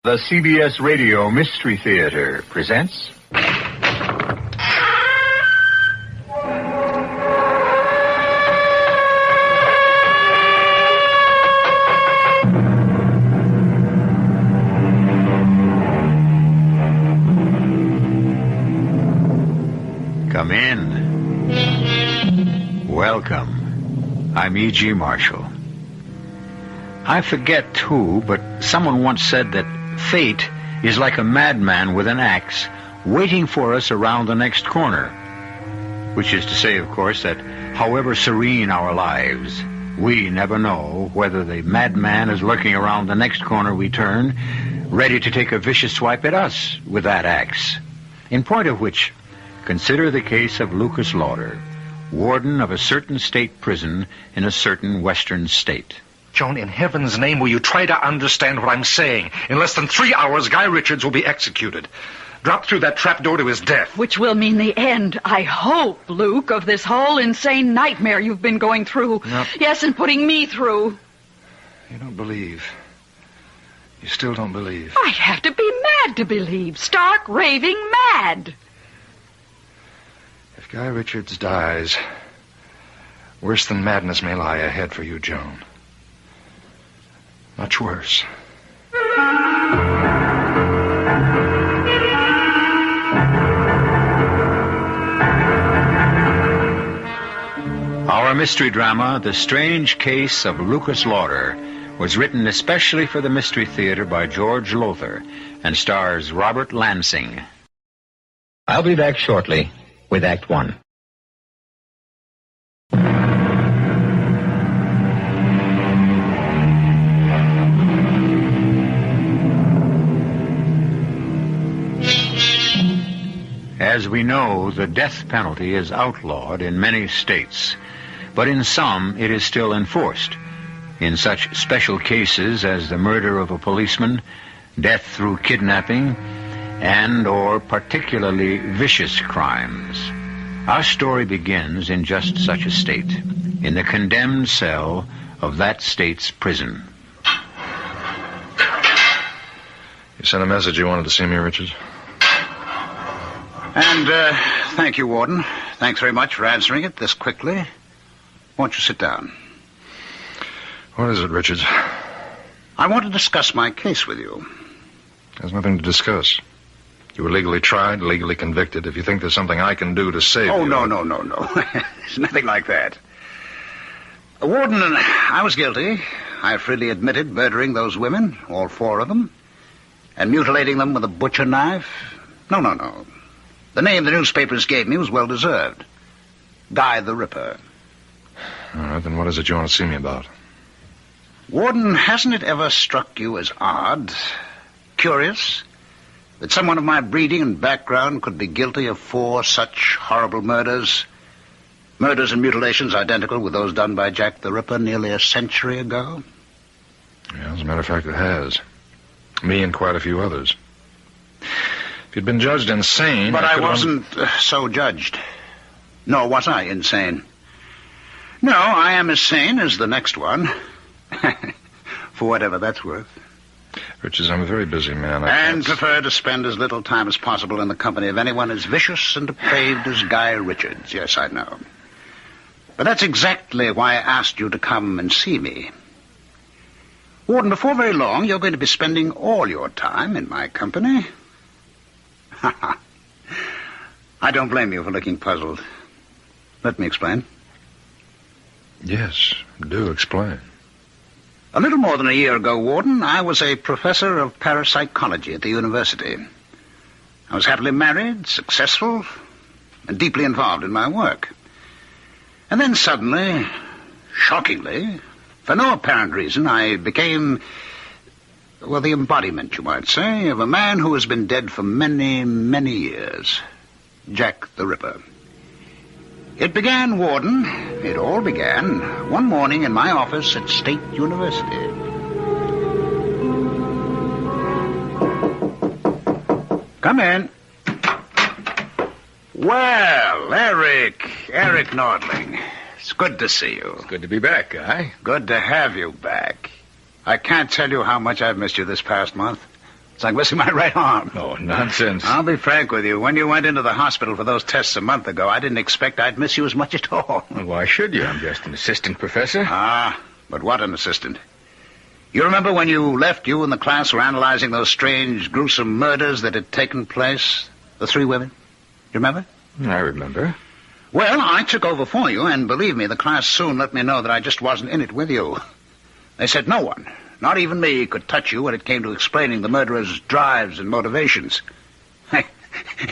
The CBS Radio Mystery Theater presents... Come in. Welcome. I'm E.G. Marshall. I forget who, but someone once said that fate is like a madman with an axe waiting for us around the next corner. Which is to say, of course, that however serene our lives, we never know whether the madman is lurking around the next corner we turn, ready to take a vicious swipe at us with that axe. In point of which, consider the case of Lucas Lauder, warden of a certain state prison in a certain western state. Joan, in heaven's name, will you try to understand what I'm saying? In less than 3 hours, Guy Richards will be executed. Dropped through that trapdoor to his death. Which will mean the end, I hope, Luke, of this whole insane nightmare you've been going through. Nope. Yes, and putting me through. You don't believe. You still don't believe. I'd have to be mad to believe. Stark, raving mad. If Guy Richards dies, worse than madness may lie ahead for you, Joan. Much worse. Our mystery drama, The Strange Case of Lucas Lauder, was written especially for the Mystery Theater by George Lowther and stars Robert Lansing. I'll be back shortly with Act One. As we know, the death penalty is outlawed in many states, but in some it is still enforced. In such special cases as the murder of a policeman, death through kidnapping, and or particularly vicious crimes. Our story begins in just such a state, in the condemned cell of that state's prison. You sent a message you wanted to see me, Richards? And, thank you, Warden. Thanks very much for answering it this quickly. Won't you sit down? What is it, Richards? I want to discuss my case with you. There's nothing to discuss. You were legally tried, legally convicted. If you think there's something I can do to save you... Oh, no. There's nothing like that. Warden, I was guilty. I freely admitted murdering those women, all 4 of them, and mutilating them with a butcher knife. No. The name the newspapers gave me was well-deserved. Guy the Ripper. All right, then what is it you want to see me about? Warden, hasn't it ever struck you as odd, curious, that someone of my breeding and background could be guilty of 4 such horrible murders? Murders and mutilations identical with those done by Jack the Ripper nearly a century ago? Yeah, as a matter of fact, it has. Me and quite a few others. If you'd been judged insane... But I wasn't so judged. Nor was I insane. No, I am as sane as the next one. For whatever that's worth. Richards, I'm a very busy man. And prefer to spend as little time as possible in the company of anyone as vicious and depraved as Guy Richards. Yes, I know. But that's exactly why I asked you to come and see me. Warden, before very long, you're going to be spending all your time in my company. I don't blame you for looking puzzled. Let me explain. Yes, do explain. A little more than a year ago, Warden, I was a professor of parapsychology at the university. I was happily married, successful, and deeply involved in my work. And then suddenly, shockingly, for no apparent reason, I became... well, the embodiment, you might say, of a man who has been dead for many, many years. Jack the Ripper. It began, Warden, it all began one morning in my office at State University. Come in. Well, Eric Nordling. It's good to see you. It's good to be back, Guy. Good to have you back. I can't tell you how much I've missed you this past month. It's like missing my right arm. Oh, nonsense. I'll be frank with you. When you went into the hospital for those tests a month ago, I didn't expect I'd miss you as much at all. Well, why should you? I'm just an assistant professor. Ah, but what an assistant. You remember when you left, you and the class were analyzing those strange, gruesome murders that had taken place? The 3 women? You remember? I remember. Well, I took over for you, and believe me, the class soon let me know that I just wasn't in it with you. They said no one, not even me, could touch you when it came to explaining the murderer's drives and motivations.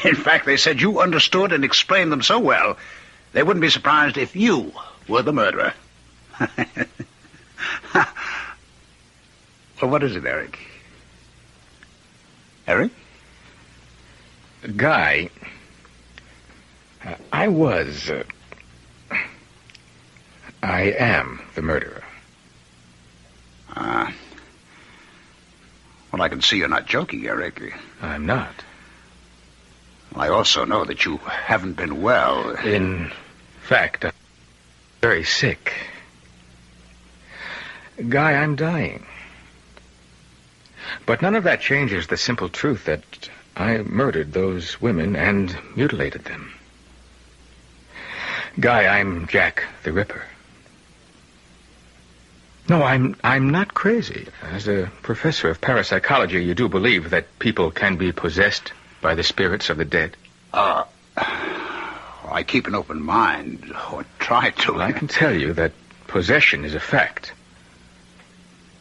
In fact, they said you understood and explained them so well, they wouldn't be surprised if you were the murderer. Well, what is it, Eric? Eric? Guy, I am the murderer. Well, I can see you're not joking, Eric. I'm not. Well, I also know that you haven't been well. In fact, I'm very sick. Guy, I'm dying. But none of that changes the simple truth that I murdered those women and mutilated them. Guy, I'm Jack the Ripper. No, I'm not crazy. As a professor of parapsychology, you do believe that people can be possessed by the spirits of the dead? I keep an open mind, or try to. Well, I can tell you that possession is a fact.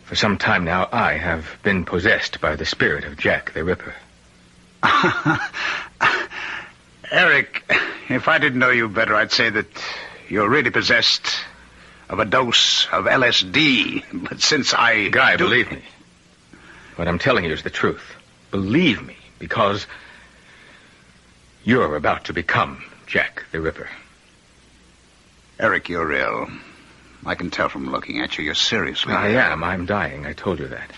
For some time now, I have been possessed by the spirit of Jack the Ripper. Eric, if I didn't know you better, I'd say that you're really possessed of a dose of LSD. But since I... Guy, believe me. What I'm telling you is the truth. Believe me, because you're about to become Jack the Ripper. Eric, you're ill. I can tell from looking at you. You're seriously ill. I am. I'm dying. I told you that.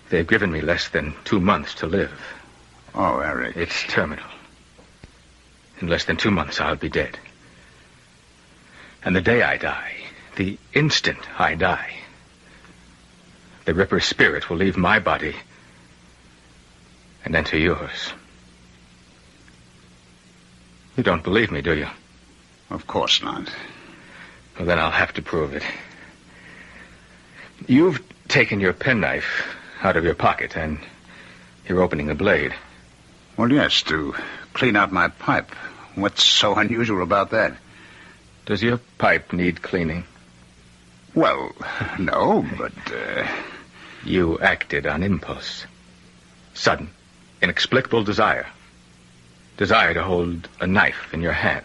They've given me less than 2 months to live. Oh, Eric. It's terminal. In less than 2 months, I'll be dead. And the day I die, the instant I die, the Ripper's spirit will leave my body and enter yours. You don't believe me, do you? Of course not. Well, then I'll have to prove it. You've taken your penknife out of your pocket, and you're opening the blade. Well, yes, to clean out my pipe. What's so unusual about that? Does your pipe need cleaning? Well, no, but, You acted on impulse. Sudden, inexplicable desire. Desire to hold a knife in your hand.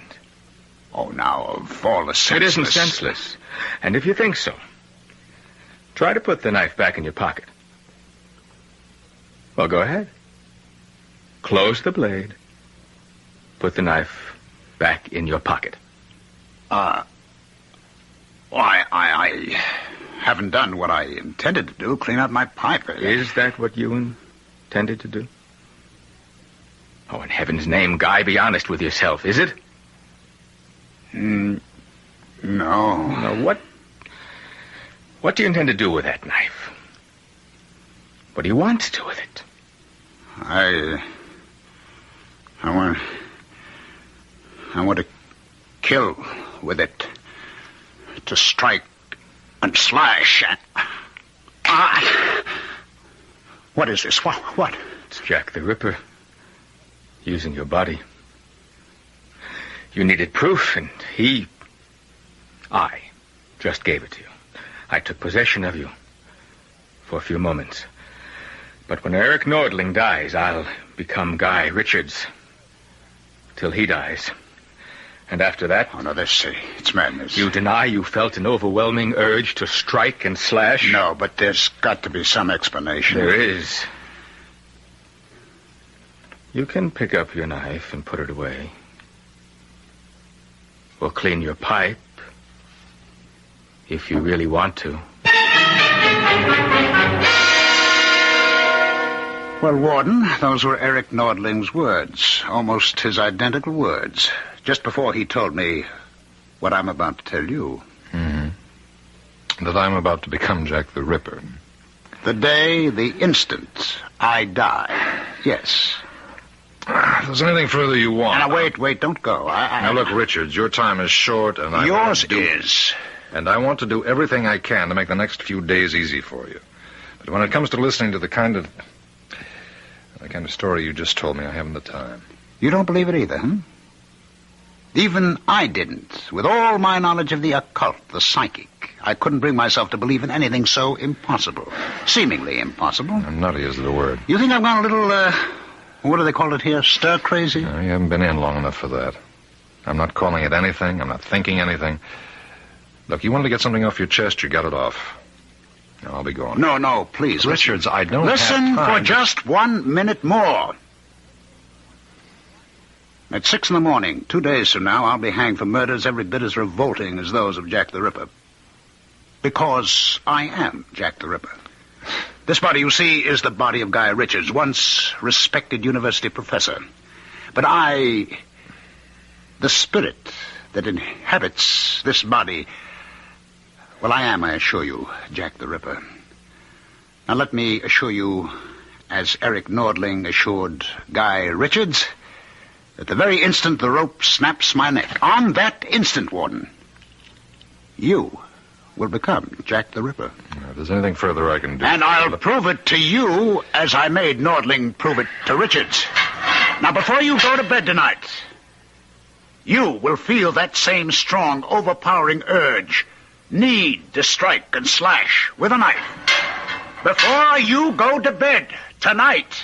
Oh, now, of all the senseless... It isn't senseless. And if you think so, try to put the knife back in your pocket. Well, go ahead. Close the blade. Put the knife back in your pocket. I haven't done what I intended to do, clean out my pipe. Is that what you intended to do? Oh, in heaven's name, Guy, be honest with yourself, is it? No. Now, what do you intend to do with that knife? What do you want to do with it? I want to kill with it. To strike and slash. What is this? What? It's Jack the Ripper. Using your body. You needed proof, and I just gave it to you. I took possession of you for a few moments. But when Eric Nordling dies, I'll become Guy Richards. Till he dies. And after that... Oh, no, it's madness. You deny you felt an overwhelming urge to strike and slash? No, but there's got to be some explanation. There is. You can pick up your knife and put it away. Or clean your pipe, if you really want to. Well, Warden, those were Eric Nordling's words. Almost his identical words. Just before he told me what I'm about to tell you. Mm-hmm. That I'm about to become Jack the Ripper. The day, the instant I die. Yes. If there's anything further you want... Now, wait, don't go. Now, look, Richards, your time is short, and Yours is. And I want to do everything I can to make the next few days easy for you. But when it comes to listening to the kind of story you just told me, I haven't the time. You don't believe it either, huh? Even I didn't. With all my knowledge of the occult, the psychic, I couldn't bring myself to believe in anything so impossible. Seemingly impossible. Nutty is the word. You think I've gone a little, what do they call it here, stir-crazy? No, you haven't been in long enough for that. I'm not calling it anything. I'm not thinking anything. Look, you wanted to get something off your chest, you got it off. Now, I'll be going. No, please. Richards, I don't Listen have time. for just 1 minute more. At 6 a.m, 2 days from now, I'll be hanged for murders every bit as revolting as those of Jack the Ripper. Because I am Jack the Ripper. This body, you see, is the body of Guy Richards, once respected university professor. But the spirit that inhabits this body, well, I am, I assure you, Jack the Ripper. Now let me assure you, as Eric Nordling assured Guy Richards, at the very instant the rope snaps my neck, on that instant, Warden, you will become Jack the Ripper. If there's anything further I can do... And I'll prove it to you as I made Nordling prove it to Richards. Now, before you go to bed tonight, you will feel that same strong, overpowering urge, need to strike and slash with a knife. Before you go to bed tonight...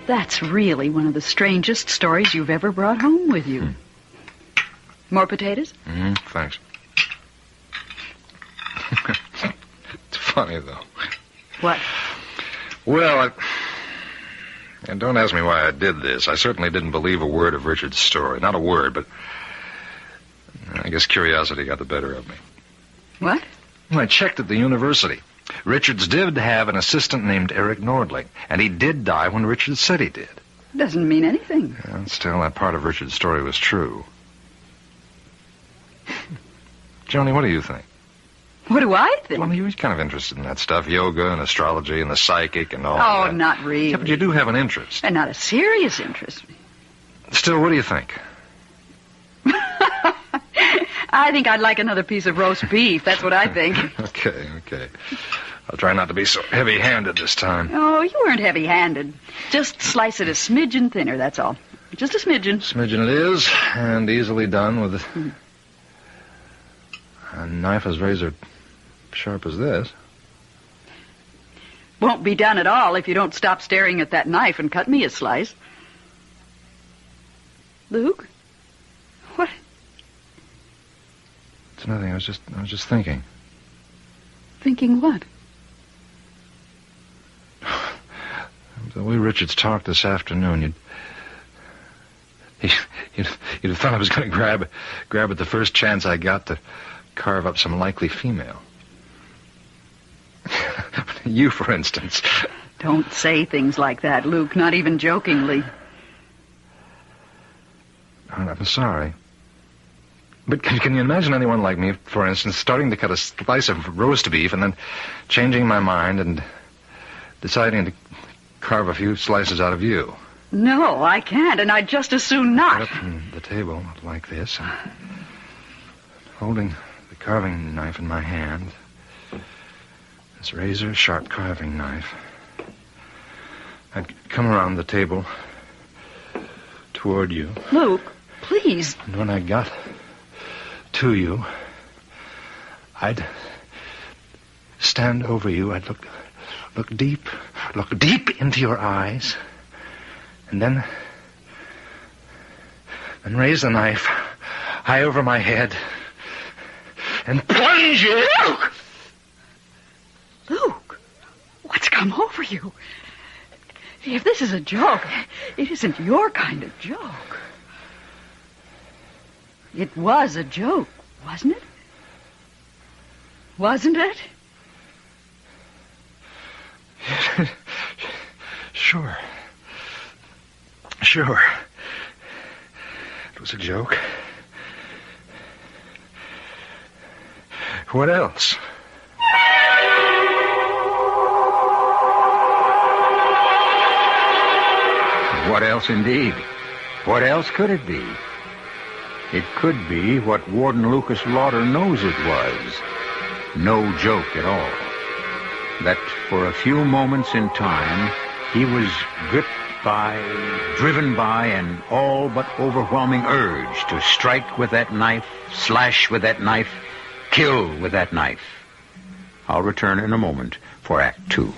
That's really one of the strangest stories you've ever brought home with you. More potatoes? Thanks. It's funny, though. What? Well, and don't ask me why I did this. I certainly didn't believe a word of Richard's story. Not a word, but I guess curiosity got the better of me. What? Well, I checked at the university. Richards did have an assistant named Eric Nordling, and he did die when Richards said he did. Doesn't mean anything. Well, still, that part of Richard's story was true. Joni, what do you think? What do I think? Well, you're kind of interested in that stuff, yoga and astrology and the psychic and all Oh, that. not really. Yeah, but you do have an interest. And not a serious interest. Still, what do you think? I think I'd like another piece of roast beef. That's what I think. Okay. I'll try not to be so heavy-handed this time. Oh, you weren't heavy-handed. Just slice it a smidgen thinner, that's all. Just a smidgen. Smidgen it is, and easily done with a knife as razor sharp as this. Won't be done at all if you don't stop staring at that knife and cut me a slice. Luke? What? It's nothing. I was just thinking. Thinking what? The way Richards talked this afternoon, you'd have thought I was going to grab at the first chance I got to carve up some likely female. You, for instance. Don't say things like that, Luke, not even jokingly. I'm sorry. But can you imagine anyone like me, for instance, starting to cut a slice of roast beef and then changing my mind and deciding to carve a few slices out of you? No, I can't, and I'd just as soon not. Right up from the table like this, and holding the carving knife in my hand, this razor-sharp carving knife, I'd come around the table toward you. Luke, please. And when I got to you, I'd stand over you. I'd look deep into your eyes, and then raise the knife high over my head and plunge it. Luke, what's come over you? If this is a joke, it isn't your kind of joke. It was a joke, wasn't it? Wasn't it? Sure. It was a joke. What else? What else indeed? What else could it be? It could be what Warden Lucas Lauder knows it was. No joke at all. That for a few moments in time, he was driven by an all but overwhelming urge to strike with that knife, slash with that knife, kill with that knife. I'll return in a moment for Act 2.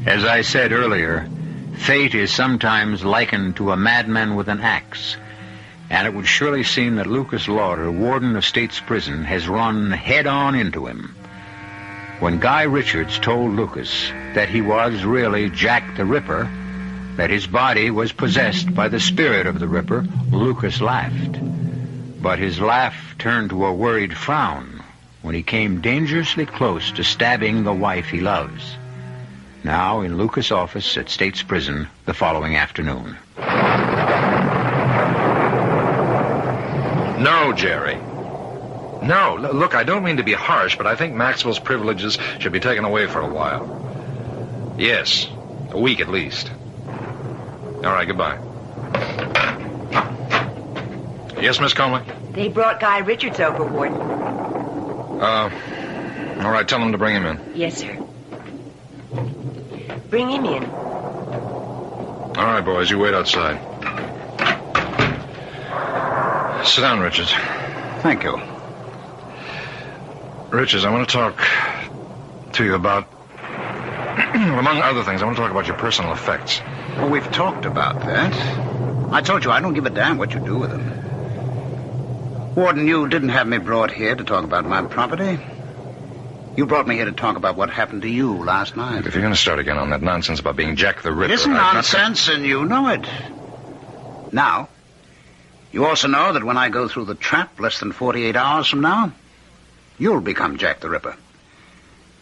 As I said earlier, fate is sometimes likened to a madman with an axe, and it would surely seem that Lucas Lauder, warden of State's Prison, has run head-on into him. When Guy Richards told Lucas that he was really Jack the Ripper, that his body was possessed by the spirit of the Ripper, Lucas laughed. But his laugh turned to a worried frown when he came dangerously close to stabbing the wife he loves. Now in Lucas' office at State's Prison the following afternoon. No, Jerry. No, look, I don't mean to be harsh, but I think Maxwell's privileges should be taken away for a while. Yes, a week at least. All right, goodbye. Yes, Miss Conley? They brought Guy Richards over, Warden. All right, tell them to bring him in. Yes, sir. Bring him in. All right, boys, you wait outside. Sit down, Richards. Thank you. Richards, I want to talk to you about, among other things, I want to talk about your personal effects. Well, we've talked about that. I told you I don't give a damn what you do with them. Warden, you didn't have me brought here to talk about my property. You brought me here to talk about what happened to you last night. If you're going to start again on that nonsense about being Jack the Ripper... It isn't nonsense, and you know it. Now, you also know that when I go through the trap less than 48 hours from now, you'll become Jack the Ripper.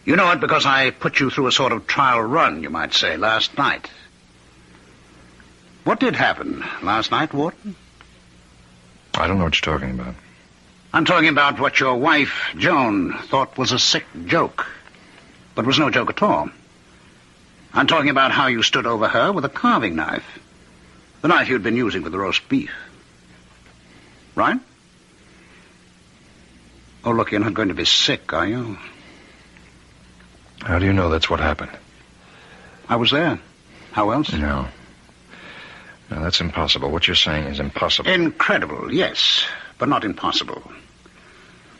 You know it because I put you through a sort of trial run, you might say, last night. What did happen last night, Warden? I don't know what you're talking about. I'm talking about what your wife, Joan, thought was a sick joke, but was no joke at all. I'm talking about how you stood over her with a carving knife, the knife you'd been using for the roast beef. Right? Oh, look, you're not going to be sick, are you? How do you know that's what happened? I was there. How else? No. No, that's impossible. What you're saying is impossible. Incredible, yes, but not impossible.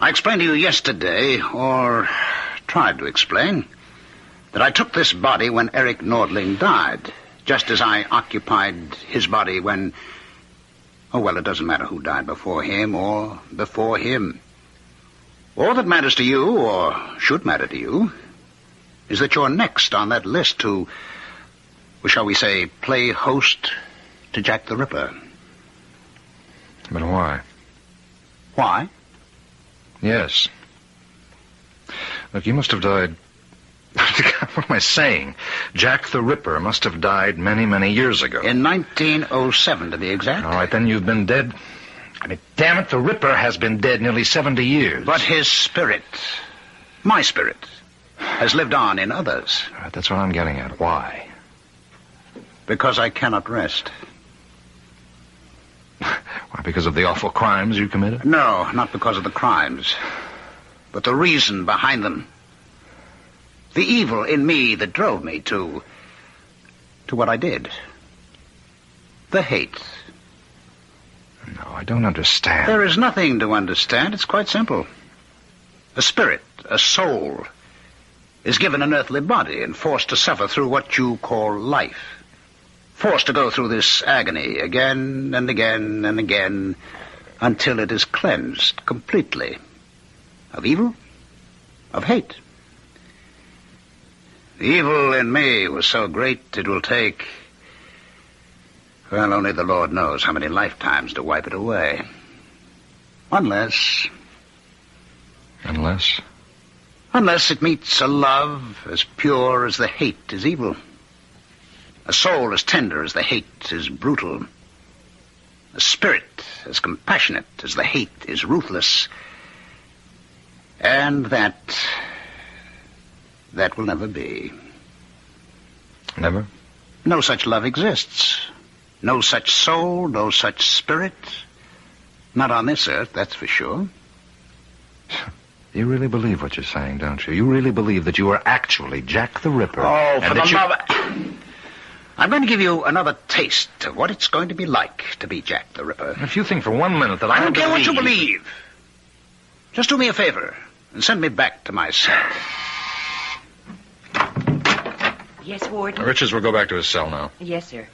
I explained to you yesterday, or tried to explain, that I took this body when Eric Nordling died, just as I occupied his body when... Oh, well, it doesn't matter who died before him or before him. All that matters to you, or should matter to you, is that you're next on that list to, well, shall we say, play host to Jack the Ripper. But why? Why? Yes. Look, you must have died... What am I saying? Jack the Ripper must have died many, many years ago. In 1907, to be exact. All right, then you've been dead... I mean, damn it, the Ripper has been dead nearly 70 years. But his spirit, my spirit, has lived on in others. All right, that's what I'm getting at. Why? Because I cannot rest. Why, because of the awful crimes you committed? No, not because of the crimes, but the reason behind them. The evil in me that drove me to what I did. The hate. No, I don't understand. There is nothing to understand. It's quite simple. A spirit, a soul, is given an earthly body and forced to suffer through what you call life. Forced to go through this agony again and again and again until it is cleansed completely of evil, of hate. The evil in me was so great it will take, well, only the Lord knows how many lifetimes to wipe it away. Unless... Unless? Unless it meets a love as pure as the hate is evil. A soul as tender as the hate is brutal. A spirit as compassionate as the hate is ruthless. And that will never be. Never? No such love exists. No such soul, no such spirit. Not on this earth, that's for sure. You really believe what you're saying, don't you? You really believe that you are actually Jack the Ripper? Oh, for the love of... I'm going to give you another taste of what it's going to be like to be Jack the Ripper. If you think for 1 minute that I don't care what you believe. Just do me a favor and send me back to my cell. Yes, Warden? Richards will go back to his cell now. Yes, sir.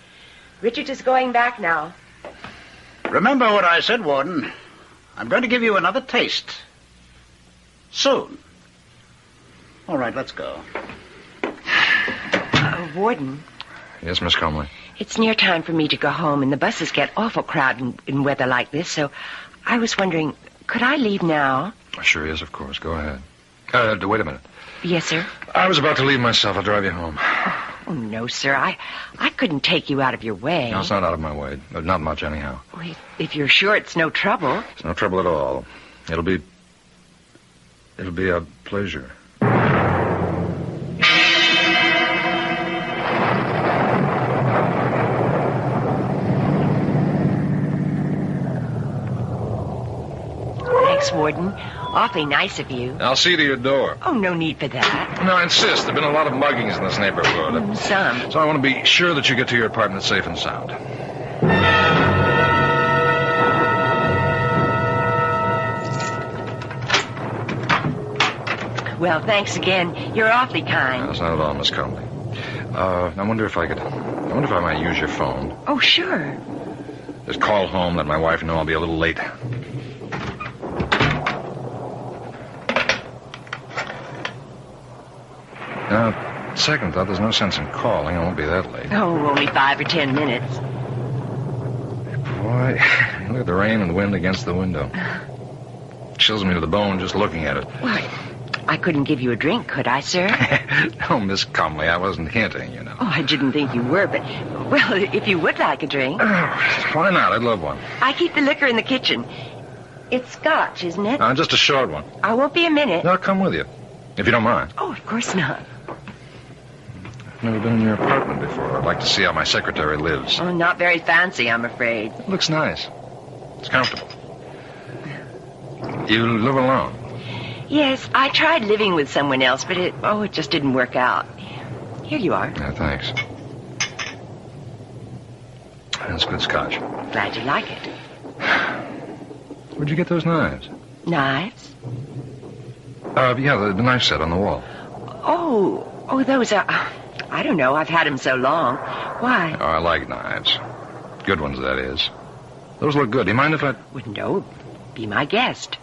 Richards is going back now. Remember what I said, Warden. I'm going to give you another taste. Soon. All right, let's go. Warden? Yes, Miss Comley? It's near time for me to go home, and the buses get awful crowded in weather like this, so I was wondering, could I leave now? Sure, yes, of course. Go ahead. Wait a minute. Yes, sir? I was about to leave myself. I'll drive you home. Oh, no, sir. I couldn't take you out of your way. No, it's not out of my way. Not much, anyhow. Well, if you're sure it's no trouble. It's no trouble at all. It'll be a pleasure. Thanks, Warden. Awfully nice of you. I'll see to your door. Oh, no need for that. No, I insist. There have been a lot of muggings in this neighborhood. Some. So I want to be sure that you get to your apartment safe and sound. Well, thanks again. You're awfully kind. That's not at all, Miss Comley. I wonder if I might use your phone. Oh, sure. Just call home, let my wife know I'll be a little late. Now, second thought, there's no sense in calling. I won't be that late. Oh, only 5 or 10 minutes. Boy, look at the rain and the wind against the window. Chills me to the bone just looking at it. Why, I couldn't give you a drink, could I, sir? No, Miss Comley, I wasn't hinting, you know. Oh, I didn't think you were, but, well, if you would like a drink. Why not? I'd love one. I keep the liquor in the kitchen. It's scotch, isn't it? Just a short one. I won't be a minute. No, I'll come with you, if you don't mind. Oh, of course not. I've never been in your apartment before. I'd like to see how my secretary lives. Oh, not very fancy, I'm afraid. It looks nice. It's comfortable. You live alone? Yes, I tried living with someone else, but it just didn't work out. Here you are. Yeah, thanks. That's good scotch. Glad you like it. Where'd you get those knives? Knives? Yeah, the knife set on the wall. Oh, those are... I don't know. I've had them so long. Why? Oh, I like knives. Good ones, that is. Those look good. Do you mind if I... Well, no. Be my guest.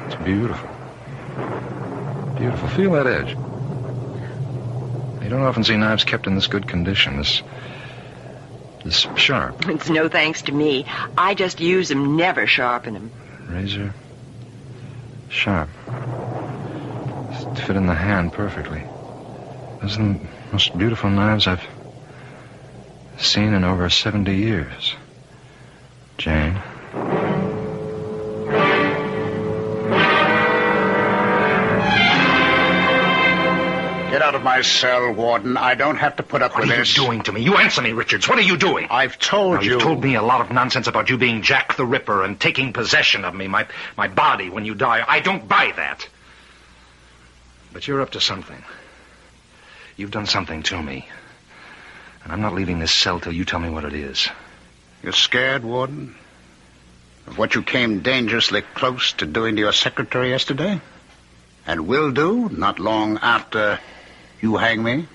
It's beautiful. Beautiful. Feel that edge. You don't often see knives kept in this good condition, this sharp. It's no thanks to me. I just use them, never sharpen them. Razor. Sharp. Just fit in the hand perfectly. Those are the most beautiful knives I've seen in over 70 years. Jane. Get out of my cell, Warden. I don't have to put up with this. What are you doing to me? You answer me, Richards. What are you doing? I've told you... You've told me a lot of nonsense about you being Jack the Ripper and taking possession of me, my body, when you die. I don't buy that. But you're up to something. You've done something to me. And I'm not leaving this cell till you tell me what it is. You're scared, Warden? Of what you came dangerously close to doing to your secretary yesterday? And will do not long after you hang me?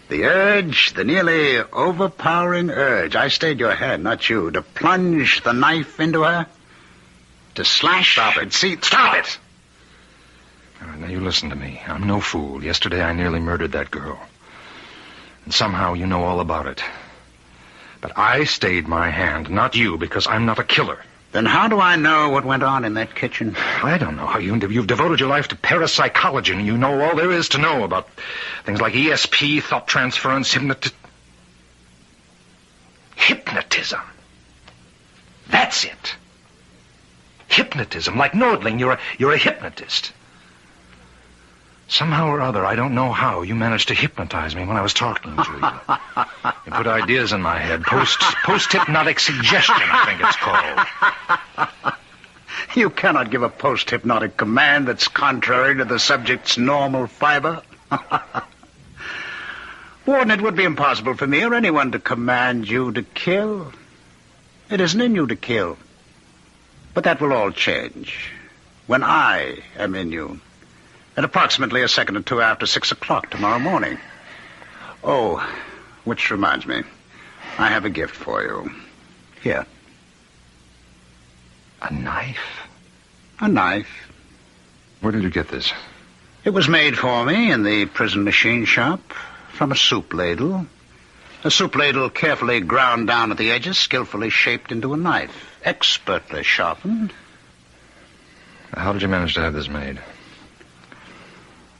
The urge, the nearly overpowering urge. I stayed your hand, not you. To plunge the knife into her? To slash... Stop it. And see... Stop it! All right, now you listen to me. I'm no fool. Yesterday I nearly murdered that girl. And somehow you know all about it. But I stayed my hand, not you, because I'm not a killer. Then how do I know what went on in that kitchen? I don't know how you've devoted your life to parapsychology, and you know all there is to know about things like ESP, thought transference, hypnotism. That's it. Hypnotism, like Nordling, you're a hypnotist. Somehow or other, I don't know how, you managed to hypnotize me when I was talking to you. You put ideas in my head. Post-hypnotic suggestion, I think it's called. You cannot give a post-hypnotic command that's contrary to the subject's normal fiber. Warden, it would be impossible for me or anyone to command you to kill. It isn't in you to kill. But that will all change when I am in you. At approximately a second or two after 6 o'clock tomorrow morning. Oh, which reminds me, I have a gift for you. Here. A knife? A knife. Where did you get this? It was made for me in the prison machine shop from a soup ladle. A soup ladle carefully ground down at the edges, skillfully shaped into a knife, expertly sharpened. How did you manage to have this made?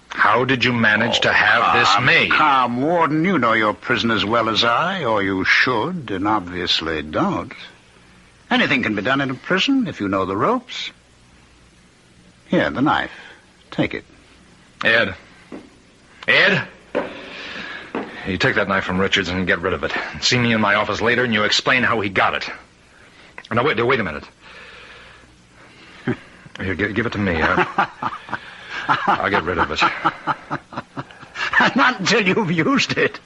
How did you manage to have this made? Calm, Warden. You know your prison as well as I, or you should, and obviously don't. Anything can be done in a prison if you know the ropes. Here, the knife. Take it. Ed. You take that knife from Richards and get rid of it. See me in my office later and you explain how he got it. Now, wait a minute. Here, give it to me. I'll get rid of it. Not until you've used it.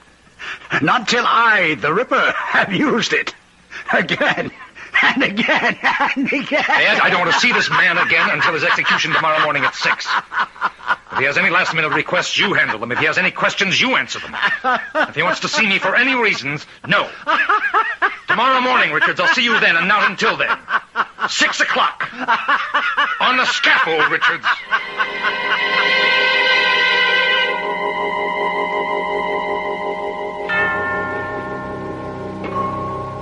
Not till I, the Ripper, have used it. Again, and again, and again. Ed, I don't want to see this man again until his execution tomorrow morning at 6. If he has any last-minute requests, you handle them. If he has any questions, you answer them. If he wants to see me for any reasons, no. Tomorrow morning, Richards, I'll see you then, and not until then. 6 o'clock. On the scaffold, Richards.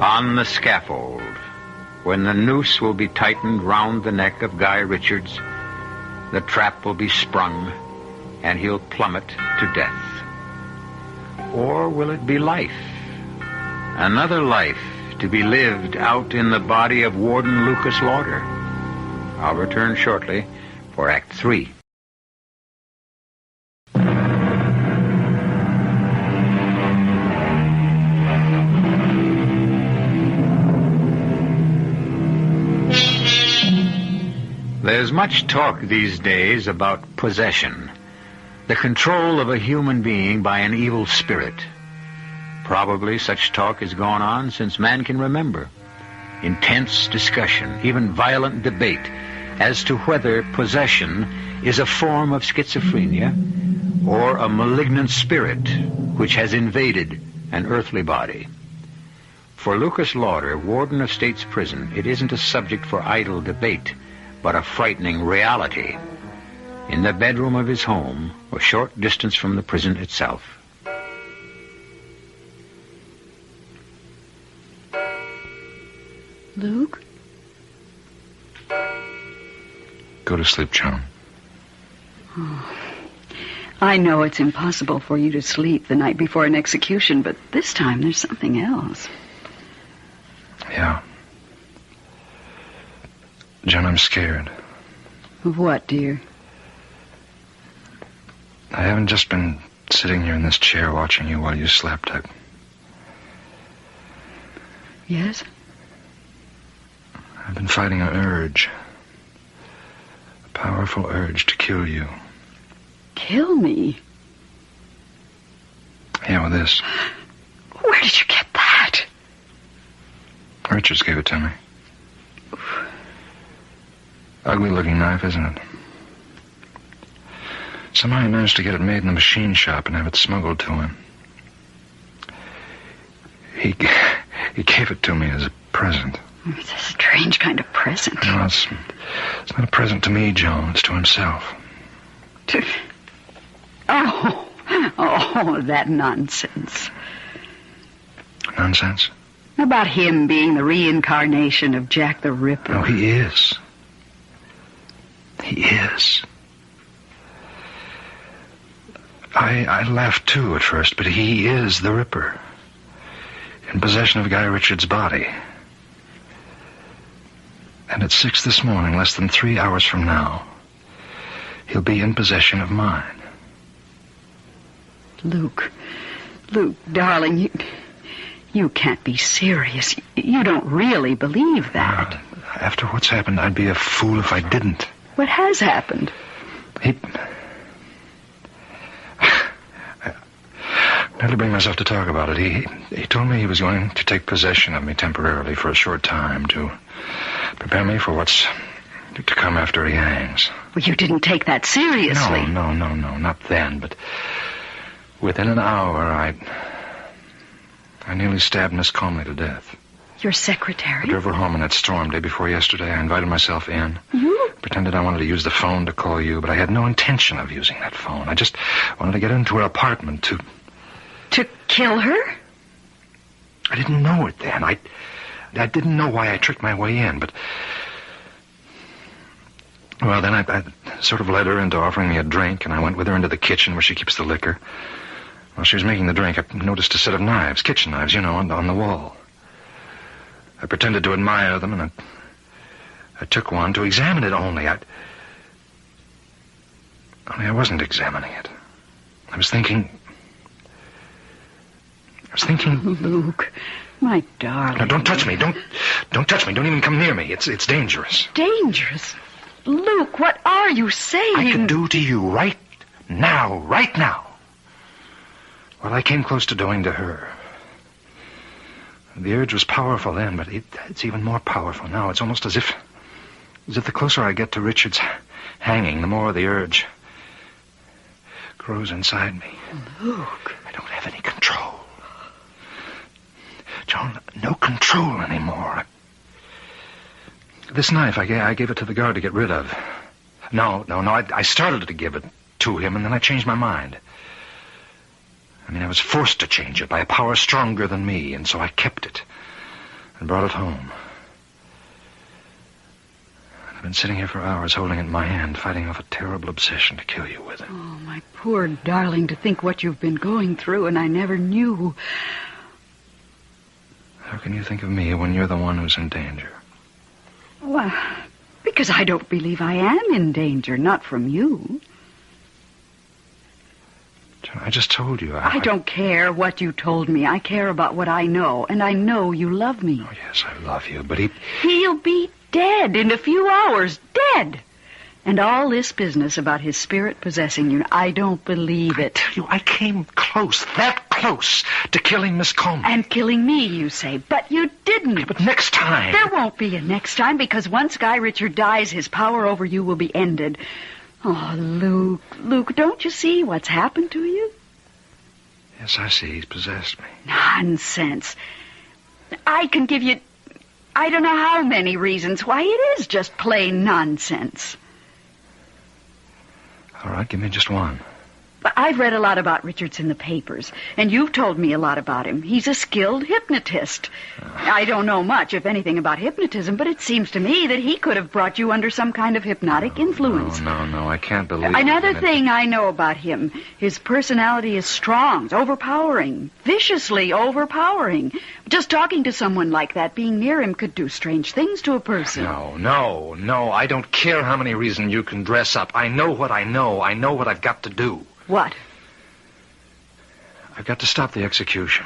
On the scaffold, when the noose will be tightened round the neck of Guy Richards, the trap will be sprung, and he'll plummet to death. Or will it be life? Another life to be lived out in the body of Warden Lucas Lauder. I'll return shortly for Act 3. There's much talk these days about possession, the control of a human being by an evil spirit. Probably such talk has gone on since man can remember. Intense discussion, even violent debate, as to whether possession is a form of schizophrenia or a malignant spirit which has invaded an earthly body. For Lucas Lauder, warden of State's Prison, it isn't a subject for idle debate, but a frightening reality. In the bedroom of his home, a short distance from the prison itself. Luke? Go to sleep, John. Oh. I know it's impossible for you to sleep the night before an execution, but this time there's something else. Yeah. John, I'm scared. Of what, dear? I haven't just been sitting here in this chair watching you while you slept. Yes? I've been fighting an urge. A powerful urge to kill you. Kill me? Yeah, with this. Where did you get that? Richards gave it to me. Ugly-looking knife, isn't it? Somehow he managed to get it made in the machine shop and have it smuggled to him. He gave it to me as a present. It's a strange kind of present. No, it's not a present to me, Joan. It's to himself. Oh, that nonsense. Nonsense? About him being the reincarnation of Jack the Ripper. No, he is. He is. I laughed, too, at first, but he is the Ripper. In possession of Guy Richards' body. And at 6 this morning, less than 3 hours from now, he'll be in possession of mine. Luke, darling, you can't be serious. You don't really believe that. After what's happened, I'd be a fool if I didn't. What has happened? I nearly bring myself to talk about it. He told me he was going to take possession of me temporarily for a short time to prepare me for what's to come after he hangs. Well, you didn't take that seriously. No, not then, but within an hour, I nearly stabbed Miss Comley to death. Your secretary? I drove her home on that storm day before yesterday. I invited myself in. You? Pretended I wanted to use the phone to call you, but I had no intention of using that phone. I just wanted to get into her apartment to... To kill her? I didn't know it then. I didn't know why I tricked my way in, but... Well, then I sort of led her into offering me a drink, and I went with her into the kitchen where she keeps the liquor. While she was making the drink, I noticed a set of knives, kitchen knives, on the wall. I pretended to admire them, and I took one to examine it only. Only I wasn't examining it. I was thinking... Luke, my darling. Now, don't touch me. Don't touch me. Don't even come near me. It's dangerous. Dangerous? Luke, what are you saying? I could do to you right now. What I came close to doing to her. The urge was powerful then, but it's even more powerful now. It's almost as if the closer I get to Richard's hanging, the more the urge grows inside me. Luke. I don't have any control. Joan, no control anymore. This knife, I gave it to the guard to get rid of. No, I started to give it to him, and then I changed my mind. I was forced to change it by a power stronger than me, and so I kept it and brought it home. I've been sitting here for hours holding it in my hand, fighting off a terrible obsession to kill you with it. Oh, my poor darling, to think what you've been going through, and I never knew. How can you think of me when you're the one who's in danger? Well, because I don't believe I am in danger, not from you. John, I just told you. I don't care what you told me. I care about what I know, and I know you love me. Oh, yes, I love you, but He'll be dead in a few hours. Dead! And all this business about his spirit possessing you, I don't believe it. I tell you, I came close, that close, to killing Miss Comey. And killing me, you say, but you didn't. Yeah, but next time... There won't be a next time, because once Guy Richard dies, his power over you will be ended. Oh, Luke, don't you see what's happened to you? Yes, I see. He's possessed me. Nonsense. I can give you... I don't know how many reasons why it is just plain nonsense. All right, give me just one. But I've read a lot about Richards in the papers, and you've told me a lot about him. He's a skilled hypnotist. I don't know much, if anything, about hypnotism, but it seems to me that he could have brought you under some kind of hypnotic influence. No, I can't believe Another thing I know about him, his personality is strong, it's overpowering, viciously overpowering. Just talking to someone like that, being near him, could do strange things to a person. No, I don't care how many reasons you can dress up. I know what I know. I know what I've got to do. What? I've got to stop the execution.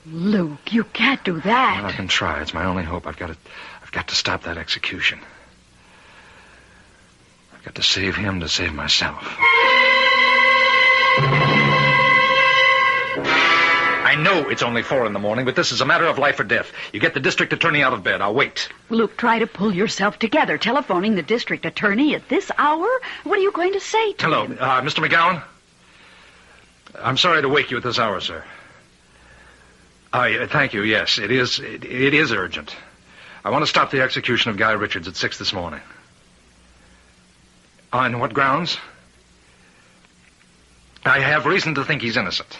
Luke, you can't do that. Well, I can try. It's my only hope. I've got to stop that execution. I've got to save him to save myself. I know it's only 4 a.m, but this is a matter of life or death. You get the district attorney out of bed. I'll wait. Luke, try to pull yourself together. Telephoning the district attorney at this hour? What are you going to say to him? Hello, Mr. McGowan? I'm sorry to wake you at this hour, sir. Thank you, yes. It is urgent. I want to stop the execution of Guy Richards at 6 this morning. On what grounds? I have reason to think he's innocent.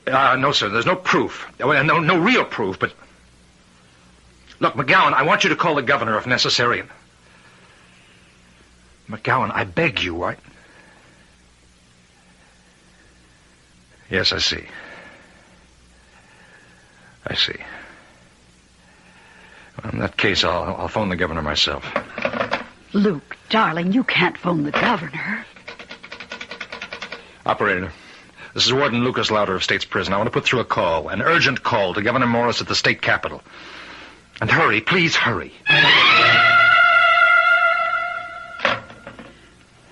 No, sir. There's no proof. No real proof, but... Look, McGowan, I want you to call the governor if necessary. McGowan, I beg you, Yes, I see. I see. Well, in that case, I'll phone the governor myself. Luke, darling, you can't phone the governor. Operator, this is Warden Lucas Lauder of State's Prison. I want to put through a call, an urgent call to Governor Morris at the state capitol. And hurry, please hurry.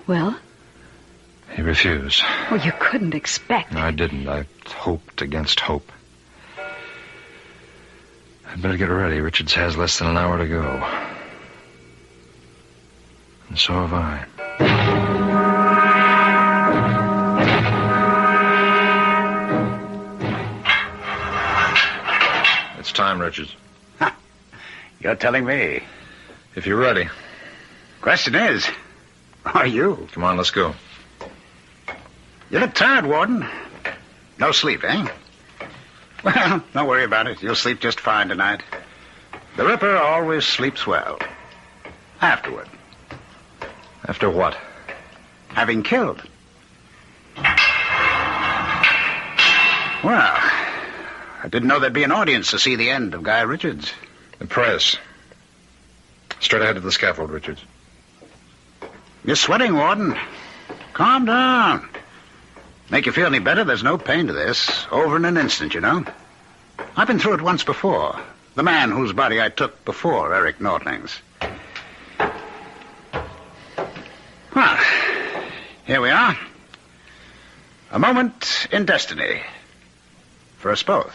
Well? He refused. Well, you couldn't expect. No, I didn't. I hoped against hope. I'd better get ready. Richards has less than an hour to go. And so have I. It's time, Richards. You're telling me. If you're ready. Question is, are you? Come on, let's go. You look tired, Warden. No sleep, eh? Well, don't worry about it. You'll sleep just fine tonight. The Ripper always sleeps well. Afterward. After what? Having killed. Well, I didn't know there'd be an audience to see the end of Guy Richards. The press. Straight ahead to the scaffold, Richards. You're sweating, Warden. Calm down. Make you feel any better, there's no pain to this. Over in an instant, you know. I've been through it once before. The man whose body I took before Eric Nordling's. Well, here we are. A moment in destiny. For us both.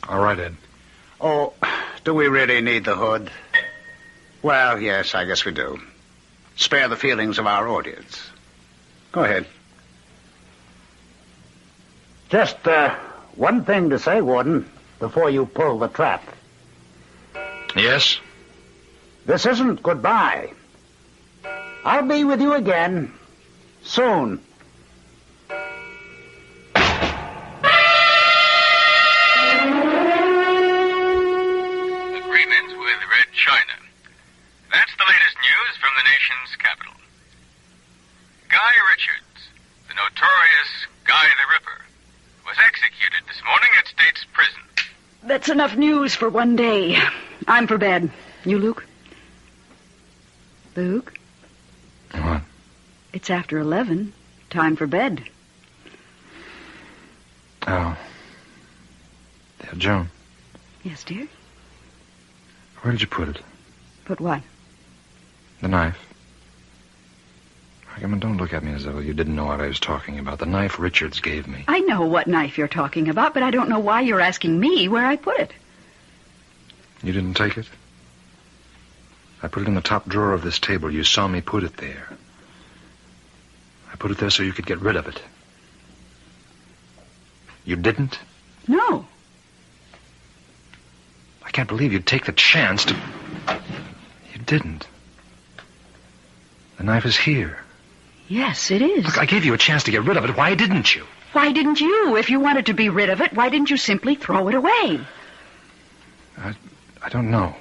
All right, Ed. Oh, do we really need the hood? Well, yes, I guess we do. Spare the feelings of our audience. Go ahead. Just, one thing to say, Warden, before you pull the trap. Yes? This isn't goodbye. I'll be with you again. Soon. Agreement with Red China. That's the latest news from the nation's capital. Guy Richards, the notorious Guy the Ripper, was executed this morning at State's Prison. That's enough news for one day. I'm for bed. You, Luke? Luke? What? It's after 11. Time for bed. Oh. Yeah, Joan. Yes, dear? Where did you put it? Put what? The knife. Himan, don't look at me as though you didn't know what I was talking about. The knife Richards gave me. I know what knife you're talking about, but I don't know why you're asking me where I put it. You didn't take it? I put it in the top drawer of this table. You saw me put it there. I put it there so you could get rid of it. You didn't? No. I can't believe you'd take the chance to... You didn't. The knife is here. Yes, it is. Look, I gave you a chance to get rid of it. Why didn't you? Why didn't you? If you wanted to be rid of it, why didn't you simply throw it away? I don't know.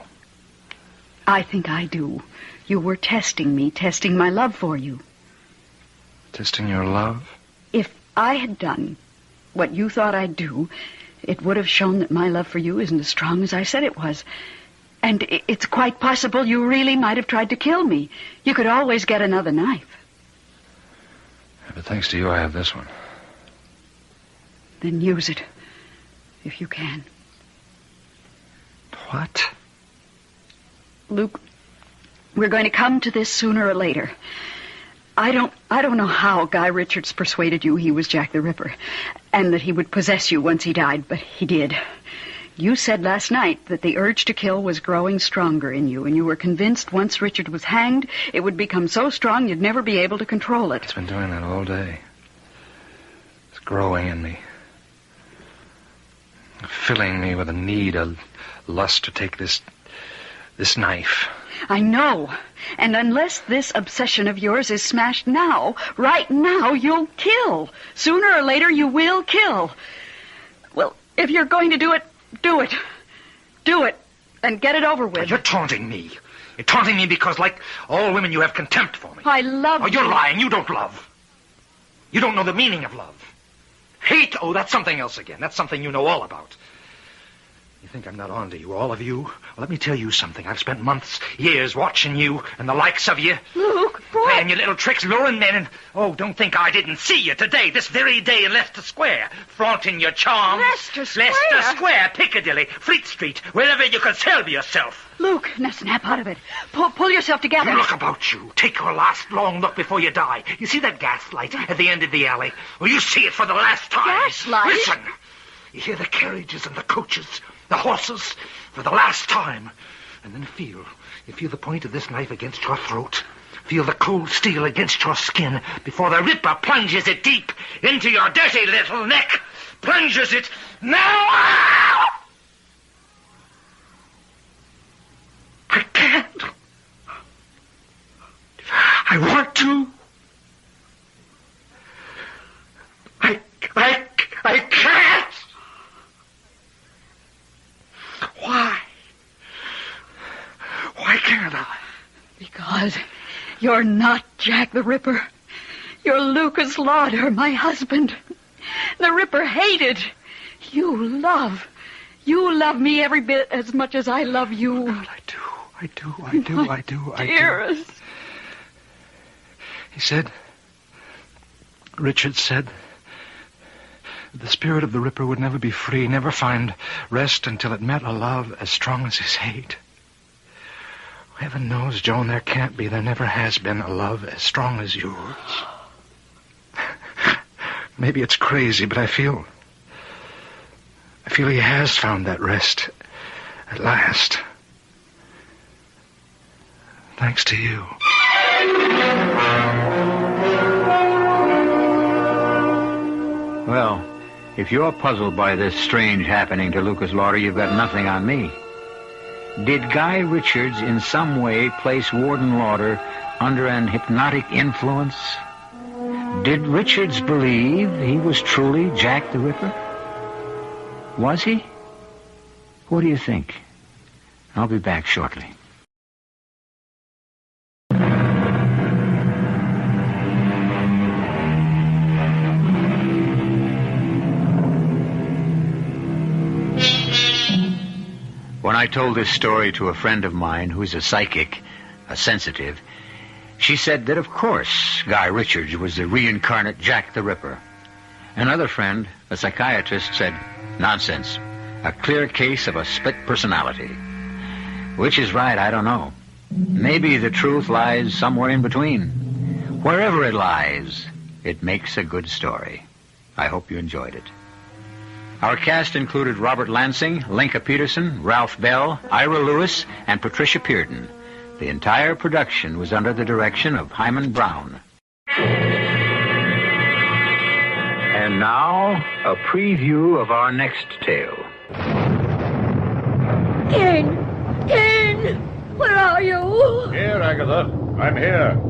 I think I do. You were testing me, testing my love for you. Testing your love? If I had done what you thought I'd do, it would have shown that my love for you isn't as strong as I said it was. And it's quite possible you really might have tried to kill me. You could always get another knife. Yeah, but thanks to you, I have this one. Then use it, if you can. What? Luke, we're going to come to this sooner or later. I don't know how Guy Richards persuaded you he was Jack the Ripper, and that he would possess you once he died, but he did. You said last night that the urge to kill was growing stronger in you, and you were convinced once Richard was hanged, it would become so strong you'd never be able to control it. It's been doing that all day. It's growing in me. Filling me with a need, a lust to take this knife. I know. And unless this obsession of yours is smashed now, right now, you'll kill. Sooner or later, you will kill. Well, if you're going to do it, do it. Do it, and get it over with. You're taunting me. You're taunting me because, like all women, you have contempt for me. I love you. Oh, you're lying. You don't love. You don't know the meaning of love. Hate, oh, that's something else again. That's something you know all about. You think I'm not on to you, all of you? Well, let me tell you something. I've spent months, years watching you and the likes of you. Luke, what? Playing your little tricks, luring men, and... Oh, don't think I didn't see you today, this very day in Leicester Square, flaunting your charms. Leicester Square? Leicester Square, Piccadilly, Fleet Street, wherever you could sell yourself. Luke, now snap out of it. Pull yourself together. You look about you. Take your last long look before you die. You see that gas light at the end of the alley? Well, you see it for the last time. Gas light? Listen. You hear the carriages and the coaches, the horses, for the last time. And then feel the point of this knife against your throat. Feel the cold steel against your skin before the Ripper plunges it deep into your dirty little neck. Plunges it now! I can't. I want to. I can't. Why? Why can't I? Because you're not Jack the Ripper. You're Lucas Lauder, my husband. The Ripper hated. You love me every bit as much as I love you. God, I do. Dearest. He said, Richard said, the spirit of the Ripper would never be free, never find rest until it met a love as strong as his hate. Heaven knows, Joan, there can't be, there never has been a love as strong as yours. Maybe it's crazy, but I feel he has found that rest at last. Thanks to you. Well, if you're puzzled by this strange happening to Lucas Lauder, you've got nothing on me. Did Guy Richards in some way place Warden Lauder under an hypnotic influence? Did Richards believe he was truly Jack the Ripper? Was he? What do you think? I'll be back shortly. When I told this story to a friend of mine who's a psychic, a sensitive, she said that, of course, Guy Richards was the reincarnate Jack the Ripper. Another friend, a psychiatrist, said, nonsense, a clear case of a split personality. Which is right, I don't know. Maybe the truth lies somewhere in between. Wherever it lies, it makes a good story. I hope you enjoyed it. Our cast included Robert Lansing, Lenka Peterson, Ralph Bell, Ira Lewis, and Patricia Pierdon. The entire production was under the direction of Himan Brown. And now, a preview of our next tale. Ken! Ken! Where are you? Here, Agatha. I'm here.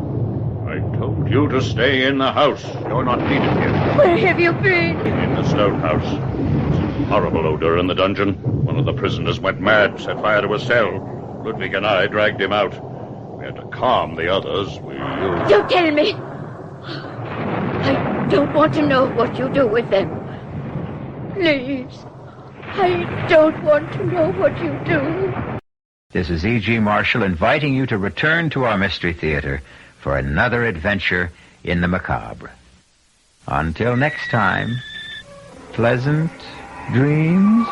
I told you to stay in the house. You're not needed here. Where have you been? In the stone house. It's a horrible odor in the dungeon. One of the prisoners went mad, set fire to a cell. Ludwig and I dragged him out. We had to calm the others. Don't tell me. I don't want to know what you do with them. Please. I don't want to know what you do. This is E.G. Marshall inviting you to return to our Mystery Theater for another adventure in the macabre. Until next time, pleasant dreams.